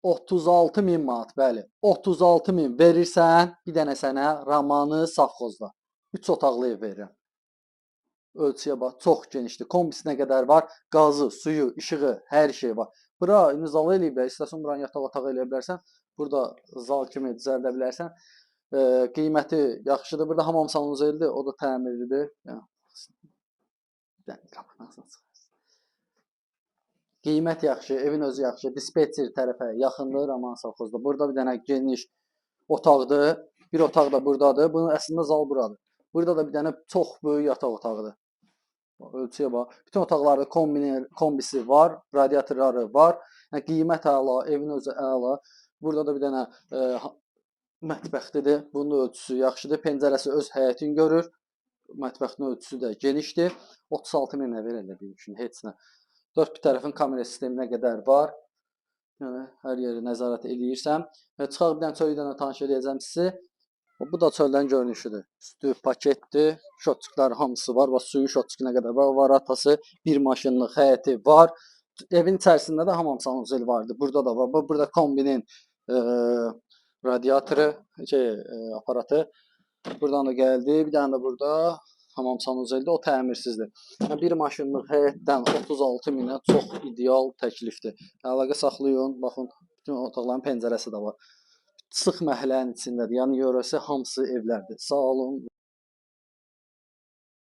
36 min manat, bəli. 36 min verirsən, bir dənə sənə Ramanı safxozda. 3 otaqlı ev verirəm. Ölçüyə bax, çox genişdir. Kombisinə qədər var. Qazı, suyu, işığı, hər şey var. Bura imzalı eləyiblər. İstəsən buranı yataq otağı eləyə bilərsən. Burada zal kimi düzəldə bilərsən. Qiyməti yaxşıdır. Burada hamam sanuzeldir. O da təmirlidir. Qiymət yaxşı, evin özü yaxşı. Dispetçer tərəfə yaxındır Raman safxozda. Burada bir dənə geniş otaqdır. Bir otaq da buradadır. Bunun əslində zal buradır. Burada da bir dənə çox böyük yataq otağıdır. Ölçüyə bax. Bütün otaqlarda kombisi var, radiatorları var. Yəni qiymət əla, evin özü əla. Burada da bir dənə mətbəxlidir. Bunun ölçüsü yaxşıdır. Pəncərəsi öz həyətini görür. Mətbəxin ölçüsü də genişdir. 36 minə verirlər bir üçün heç nə. Dörd bir tərəfin kamera sisteminə qədər var. Yəni hər yeri nəzarət eləyirsən. Və çıxaq bir dənə çöldən tanış edəcəm sizi. Bu da çöldən görünüşüdür. Üstü paketdir. Şotçuklar hamısı var. Bax suyu şotçukuna qədər var. Varatası, bir maşınlıq həyəti var. Evin içərisində də hamam sanuzel vardı. Burada da var. Burada kombinin radiatoru, aparatı. Buradan da gəldi. Bir dənə də burada hamam sanuzeldir. O təmirsizdir. Bir maşınlıq həyətdən 36 minə çox ideal təklifdir. Əlaqə saxlayın. Baxın, bütün otaqların pəncərəsi də var. Sıx məhəllənin içindədir. Yəni yörəsi hamısı evlərdir. Sağ olun.